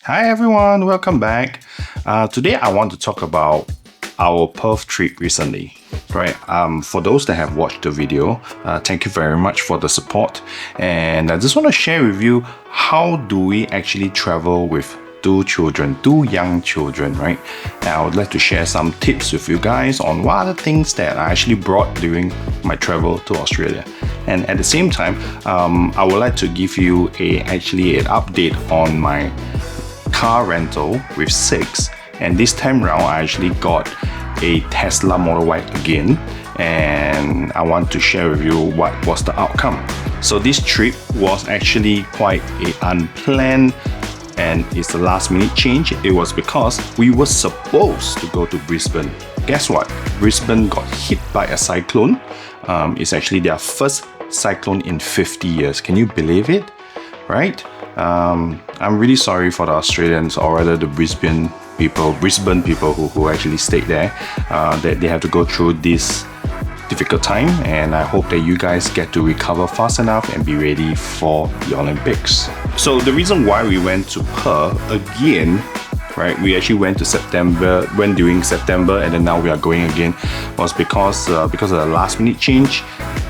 Hi everyone, welcome back. Today I want to talk about our Perth trip recently. Right, for those that have watched the video, thank you very much for the support. And I just want to share with you how do we actually travel with two young children, right? And I would like to share some tips with you guys on what are the things that I actually brought during my travel to Australia. And at the same time, I would like to give you an update on my car rental with SIXT, and this time round I actually got a Tesla Model Y again, and I want to share with you what was the outcome. So this trip was actually quite an unplanned and it's a last minute change. It was because we were supposed to go to Brisbane. Guess what? Brisbane got hit by a cyclone. It's actually their first cyclone in 50 years. Can you believe it? Right? I'm really sorry for the Australians, or rather the Brisbane people who actually stayed there, that they have to go through this difficult time, and I hope that you guys get to recover fast enough and be ready for the Olympics. So the reason why we went to Perth again, right, we actually went during September, and then now we are going again, was because of the last minute change.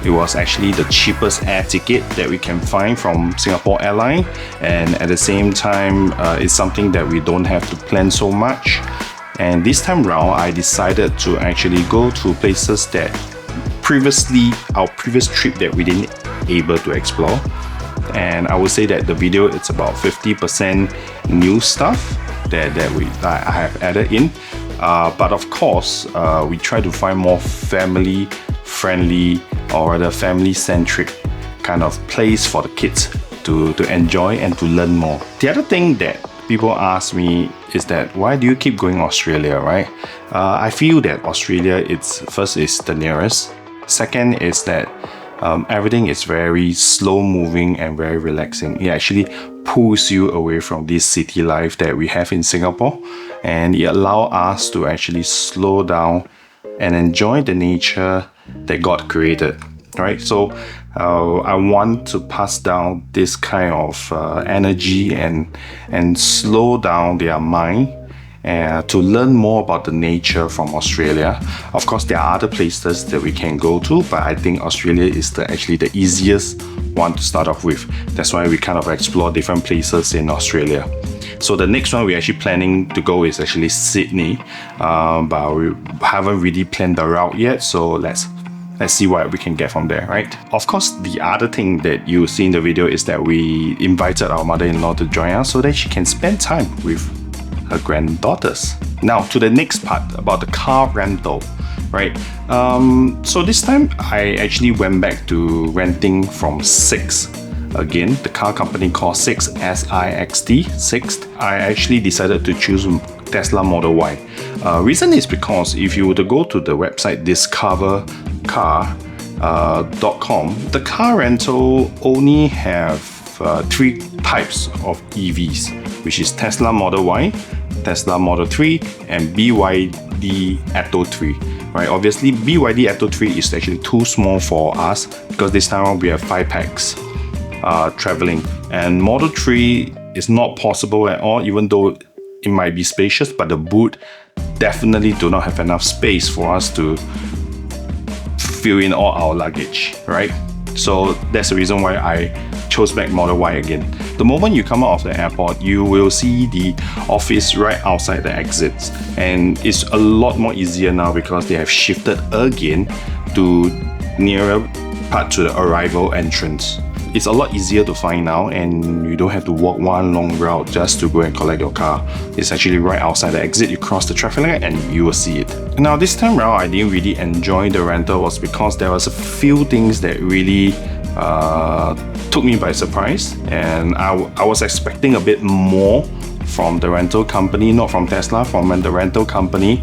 It was actually the cheapest air ticket that we can find from Singapore Airline, and at the same time it's something that we don't have to plan so much. And this time round I decided to actually go to places that our previous trip that we didn't able to explore. And I would say that the video, it's about 50% new stuff that I have added in, but of course we try to find more family friendly, or rather family centric kind of place for the kids to enjoy and to learn more. The other thing that people ask me is that why do you keep going Australia, right? I feel that Australia, it's the nearest. Second is that everything is very slow moving and very relaxing. It actually pulls you away from this city life that we have in Singapore, and it allows us to actually slow down and enjoy the nature that God created, right? So I want to pass down this kind of energy and slow down their mind to learn more about the nature from Australia. Of course, there are other places that we can go to, but I think Australia is actually the easiest one to start off with. That's why we kind of explore different places in Australia. So the next one we're actually planning to go is actually Sydney, but we haven't really planned the route yet, so let's see what we can get from there, right? Of course, the other thing that you see in the video is that we invited our mother-in-law to join us so that she can spend time with her granddaughters. Now to the next part about the car rental, right? So this time I actually went back to renting from SIXT. Again, the car company called SIXT, S-I-X-T, SIXT. I actually decided to choose Tesla Model Y. Reason is because if you were to go to the website discovercar.com, the car rental only have three types of EVs, which is Tesla Model Y, Tesla Model 3, and BYD Atto 3. Right? Obviously, BYD Atto 3 is actually too small for us because this time we have 5 packs. Traveling, and Model 3 is not possible at all, even though it might be spacious, but the boot definitely do not have enough space for us to fill in all our luggage, right? So that's the reason why I chose back Model Y again. The moment you come out of the airport, you will see the office right outside the exits, and it's a lot more easier now because they have shifted again to nearer part to the arrival entrance. It's a lot easier to find now, and you don't have to walk one long route just to go and collect your car. It's actually right outside the exit. You cross the traffic light and you will see it. Now this time around I didn't really enjoy the rental was because there was a few things that really took me by surprise, and I was expecting a bit more from the rental company, not from Tesla, from the rental company,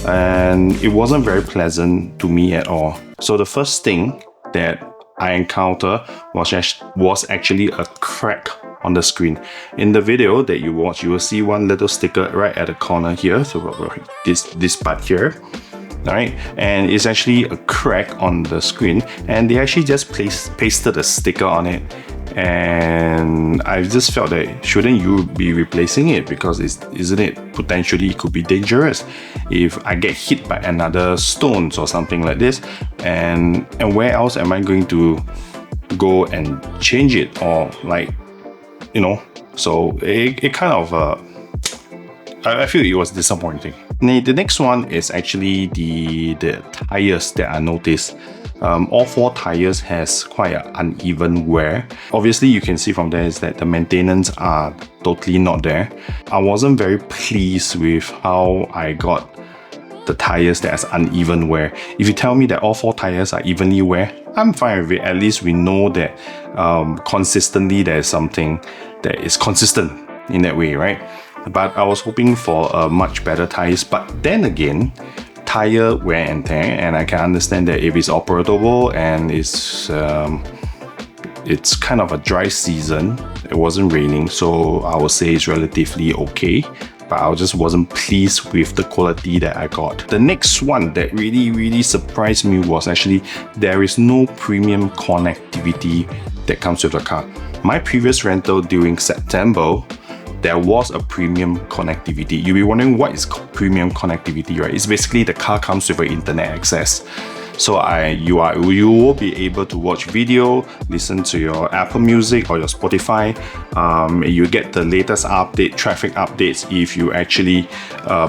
and it wasn't very pleasant to me at all. So the first thing that I encountered was actually a crack on the screen. In the video that you watch, you will see one little sticker right at the corner here, so this part here, right? And it's actually a crack on the screen, and they actually just pasted a sticker on it, and I just felt that shouldn't you be replacing it, because isn't it potentially could be dangerous if I get hit by another stones or something like this, and where else am I going to go and change it, or like, you know, so it kind of I feel it was disappointing. Now, the next one is actually the tires that I noticed. All 4 tires has quite an uneven wear. Obviously, you can see from there is that the maintenance are totally not there. I wasn't very pleased with how I got the tires that has uneven wear. If you tell me that all 4 tires are evenly wear, I'm fine with it. At least we know that consistently there is something that is consistent in that way, right? But I was hoping for a much better tires. But then again, tire wear and tear, and I can understand that if it's operable and it's kind of a dry season, it wasn't raining, so I would say it's relatively okay. But I just wasn't pleased with the quality that I got. The next one that really surprised me was actually there is no premium connectivity that comes with the car. My previous rental during September, there was a premium connectivity. You'll be wondering what is premium connectivity, right? It's basically the car comes with an internet access. So you will be able to watch video, listen to your Apple Music or your Spotify. You get the latest update, traffic updates if you actually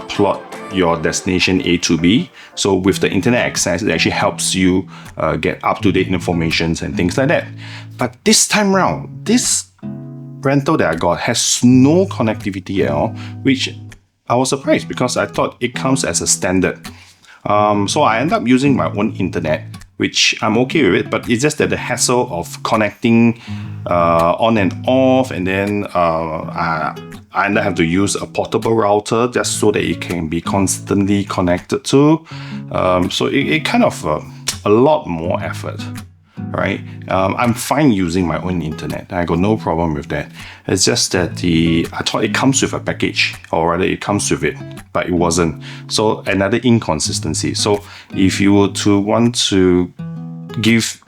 plot your destination A to B. So with the internet access, it actually helps you get up-to-date information and things like that. But this time around, this rental that I got has no connectivity at all, which I was surprised because I thought it comes as a standard. So I end up using my own internet, which I'm okay with it, but it's just that the hassle of connecting on and off, and then I end up having to use a portable router just so that it can be constantly connected to. So it kind of a lot more effort. Right? I'm fine using my own internet. I got no problem with that. It's just that I thought it comes with a package, or rather it comes with it, but it wasn't. So another inconsistency. So if you were to want to give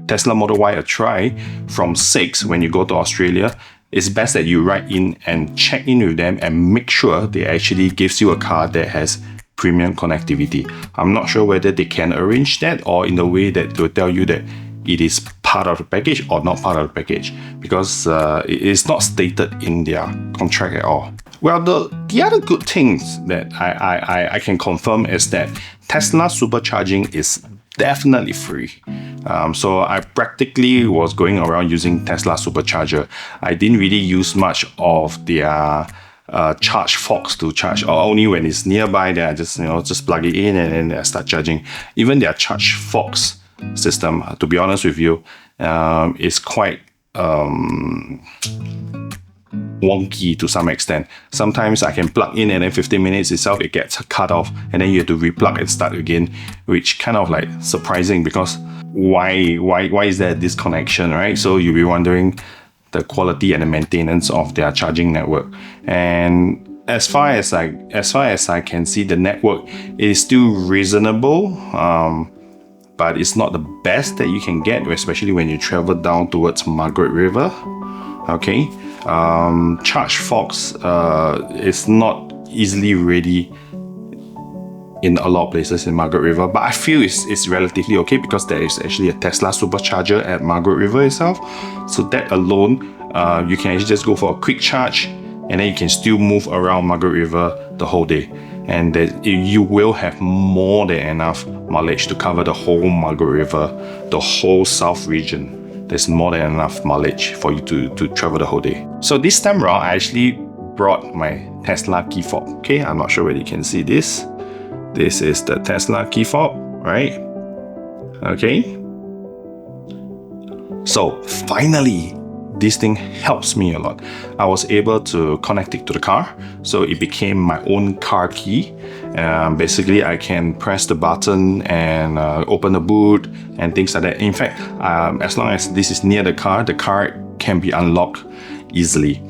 Tesla Model Y a try from SIXT when you go to Australia, it's best that you write in and check in with them and make sure they actually gives you a car that has premium connectivity. I'm not sure whether they can arrange that, or in the way that they'll tell you that it is part of the package or not part of the package, because it is not stated in their contract at all. Well, the other good things that I can confirm is that Tesla supercharging is definitely free. So I practically was going around using Tesla supercharger. I didn't really use much of their charge forks to charge, or only when it's nearby, then I just plug it in and then I start charging. Even their charge forks system, to be honest with you, is quite wonky to some extent. Sometimes I can plug in and then 15 minutes itself it gets cut off, and then you have to replug and start again, which kind of like surprising, because why is there a disconnection, right? So you'll be wondering the quality and the maintenance of their charging network. And as far as I can see, the network is still reasonable, but it's not the best that you can get, especially when you travel down towards Margaret River. Okay, charge forks is not easily ready in a lot of places in Margaret River, but I feel it's relatively okay because there is actually a Tesla supercharger at Margaret River itself. So that alone, you can actually just go for a quick charge, and then you can still move around Margaret River the whole day, and that you will have more than enough mileage to cover the whole Margaret River, the whole south region. There's more than enough mileage for you to travel the whole day. So this time around, I actually brought my Tesla key fob. Okay, I'm not sure whether you can see this. This is the Tesla key fob, right? Okay. So finally, this thing helps me a lot. I was able to connect it to the car, so it became my own car key. Basically, I can press the button and open the boot and things like that. In fact, as long as this is near the car can be unlocked easily.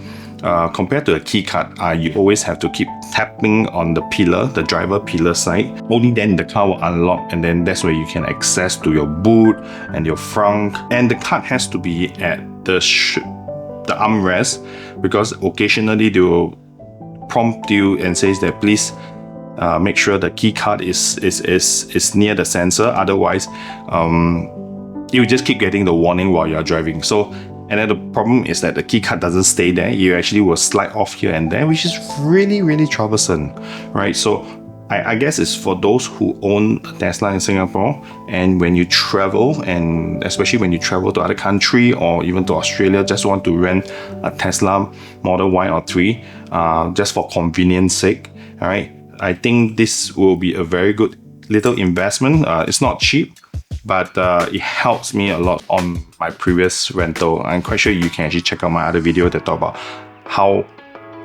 Compared to a key card, you always have to keep tapping on the pillar, the driver pillar side. Only then the car will unlock, and then that's where you can access to your boot and your front. And the card has to be at the armrest, because occasionally they will prompt you and says that please make sure the key card is near the sensor. Otherwise, you just keep getting the warning while you're driving. So, and then the problem is that the key card doesn't stay there. You actually will slide off here and there, which is really, really troublesome, right? So I guess it's for those who own a Tesla in Singapore, and when you travel, and especially when you travel to other country or even to Australia, just want to rent a Tesla Model Y or 3, just for convenience sake, all right? I think this will be a very good little investment. It's not cheap, but it helps me a lot on my previous rental. I'm quite sure you can actually check out my other video that talk about how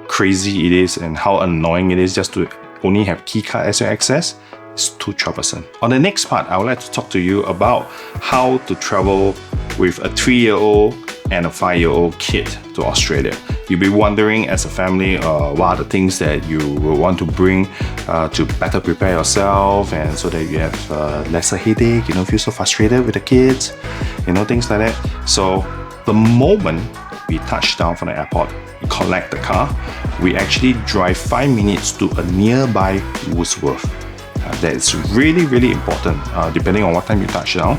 crazy it is and how annoying it is just to only have keycard as your access. It's too troublesome. On the next part, I would like to talk to you about how to travel with a 3-year-old and a 5-year-old kid to Australia. You'll be wondering as a family, what are the things that you will want to bring to better prepare yourself, and so that you have lesser headache, feel so frustrated with the kids, things like that. So the moment we touch down from the airport, we collect the car, we actually drive 5 minutes to a nearby Woolworths. That is really, really important. Depending on what time you touch down,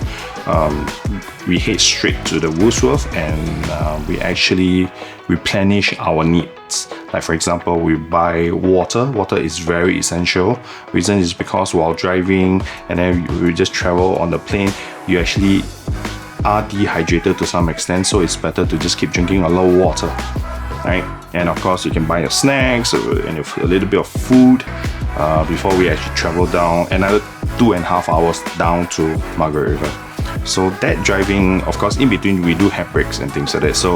we head straight to the Woolworths and we actually replenish our needs. Like for example, we buy water. Water is very essential. Reason is because while driving and then we just travel on the plane, you actually are dehydrated to some extent, so it's better to just keep drinking a lot of water, right? And of course, you can buy your snacks and a little bit of food before we actually travel down another 2.5 hours down to Margaret River. So that driving, of course, in between we do have breaks and things like that. So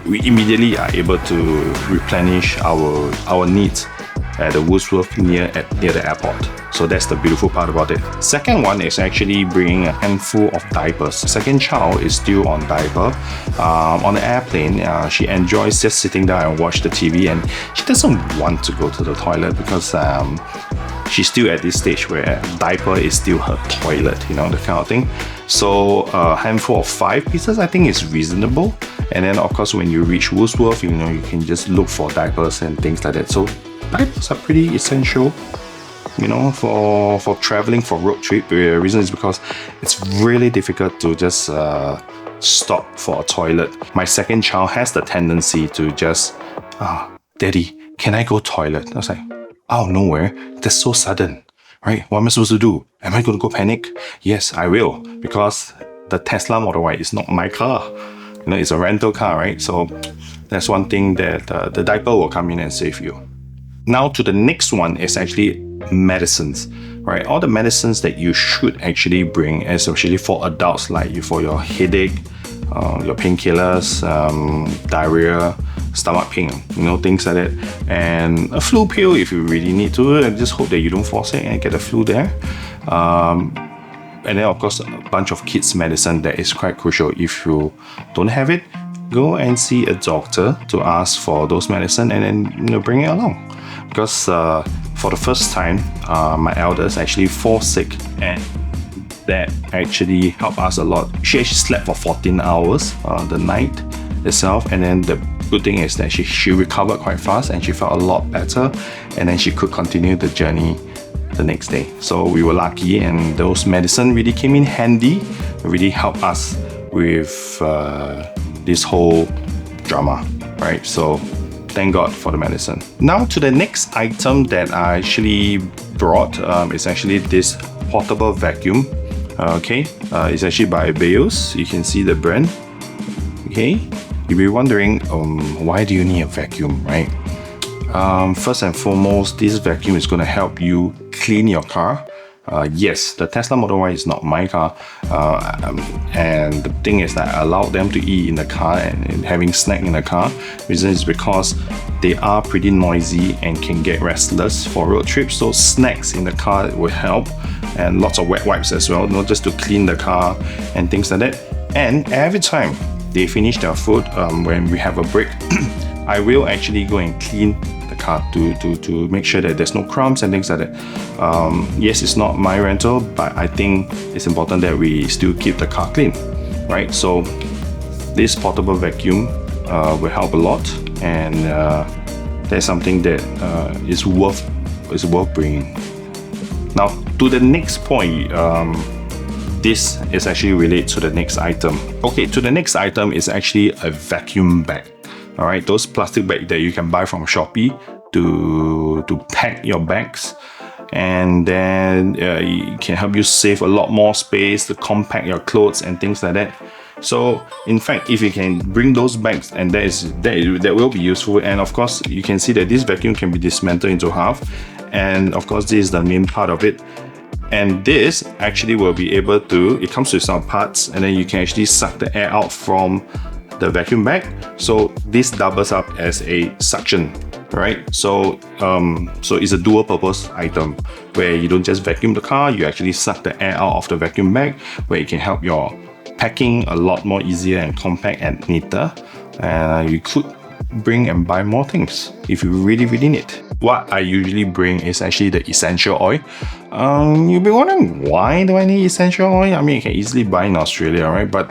we immediately are able to replenish our needs at the Woolworths near the airport. So that's the beautiful part about it. Second one is actually bringing a handful of diapers. The second child is still on diaper. On the airplane, she enjoys just sitting down and watch the TV, and she doesn't want to go to the toilet because she's still at this stage where diaper is still her toilet, the kind of thing. So a handful of 5 pieces I think is reasonable. And then of course when you reach Woolworths, you can just look for diapers and things like that. So diapers are pretty essential, for traveling, for road trip. The reason is because it's really difficult to just stop for a toilet. My second child has the tendency to just, Daddy, can I go toilet? I was like, out of nowhere, that's so sudden, right? What am I supposed to do? Am I going to go panic? Yes, I will, because the Tesla Model Y is not my car. It's a rental car, right? So that's one thing that the diaper will come in and save you. Now to the next one is actually medicines, right? All the medicines that you should actually bring, especially for adults, like for your headache, your painkillers, diarrhea, stomach pain, things like that, and a flu pill if you really need to, and just hope that you don't fall sick and get the flu there. And then of course a bunch of kids medicine that is quite crucial. If you don't have it, go and see a doctor to ask for those medicine, and then bring it along. Because for the first time, my eldest actually fall sick, and that actually helped us a lot. She actually slept for 14 hours the night itself, and then the good thing is that she recovered quite fast and she felt a lot better, and then she could continue the journey the next day. So we were lucky, and those medicine really came in handy, really helped us with this whole drama, right? So thank God for the medicine. Now to the next item that I actually brought is actually this portable vacuum. It's actually by Beos. You can see the brand. Okay, you'll be wondering, why do you need a vacuum, right? First and foremost, this vacuum is going to help you clean your car. Yes, the Tesla Model Y is not my car, and the thing is that I allowed them to eat in the car and having snack in the car. Reason is because they are pretty noisy and can get restless for road trips, so snacks in the car will help, and lots of wet wipes as well, not just to clean the car and things like that. And every time they finish their food, when we have a break, I will actually go and clean the car to make sure that there's no crumbs and things like that. Yes, it's not my rental, but I think it's important that we still keep the car clean, right? So this portable vacuum will help a lot, and that's something that is worth bringing. Now to the next point, this is actually related to the next item. Okay, to the next item is actually a vacuum bag. All right, those plastic bags that you can buy from Shopee to pack your bags, and then it can help you save a lot more space to compact your clothes and things like that. So in fact, if you can bring those bags, and that will be useful. And of course, you can see that this vacuum can be dismantled into half, and of course this is the main part of it. And this actually will be able to, it comes with some parts, and then you can actually suck the air out from the vacuum bag. So this doubles up as a suction, right? So it's a dual purpose item where you don't just vacuum the car, you actually suck the air out of the vacuum bag, where it can help your packing a lot more easier and compact and neater. And you could bring and buy more things if you really need. What I usually bring is actually the essential oil. You'll be wondering, why do I need essential oil? I mean, you can easily buy in Australia, right? But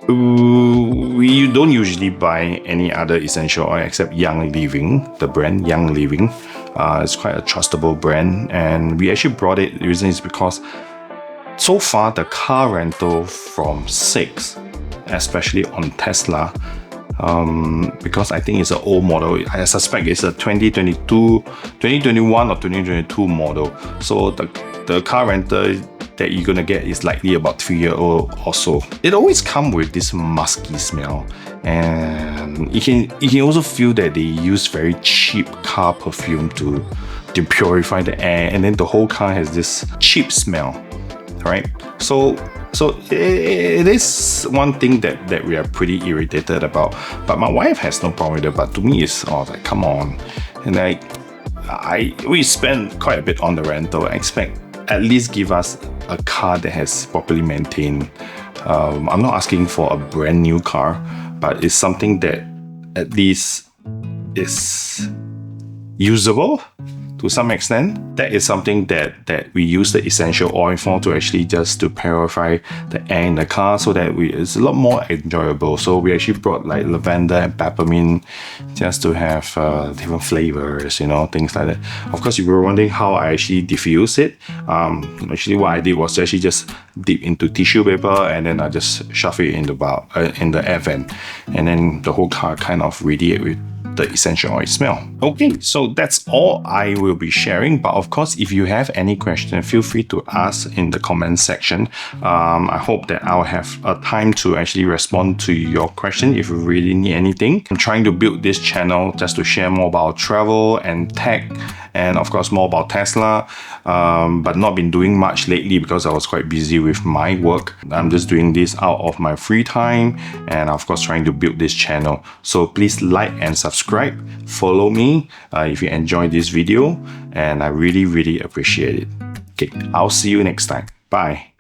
we don't usually buy any other essential oil except Young Living, the brand Young Living. It's quite a trustable brand, and we actually brought it. The reason is because so far the car rental from SIXT, especially on Tesla, because I think it's an old model. I suspect it's a 2021 or 2022 model. So the car rental that you're gonna get is likely about 3 years old or so. It always comes with this musky smell, and you can also feel that they use very cheap car perfume to purify the air, and then the whole car has this cheap smell, right? So it is one thing that we are pretty irritated about. But my wife has no problem with it. But to me, it's like, come on. And we spend quite a bit on the rental. I expect at least give us a car that has properly maintained. I'm not asking for a brand new car, but it's something that at least is usable to some extent. That is something that we use the essential oil for, to actually just to purify the air in the car, so that it's a lot more enjoyable. So we actually brought like lavender and peppermint just to have different flavors, things like that. Of course, if you were wondering how I actually diffuse it, actually what I did was actually just dip into tissue paper, and then I just shove it in the air vent, and then the whole car kind of radiate with the essential oil smell. Okay, so that's all I will be sharing. But of course, if you have any question, feel free to ask in the comment section. I hope that I'll have a time to actually respond to your question if you really need anything. I'm trying to build this channel just to share more about travel and tech, and of course more about Tesla, but not been doing much lately because I was quite busy with my work. I'm just doing this out of my free time, and of course trying to build this channel. So please like and subscribe, follow me if you enjoyed this video, and I really appreciate it. Okay, I'll see you next time. Bye.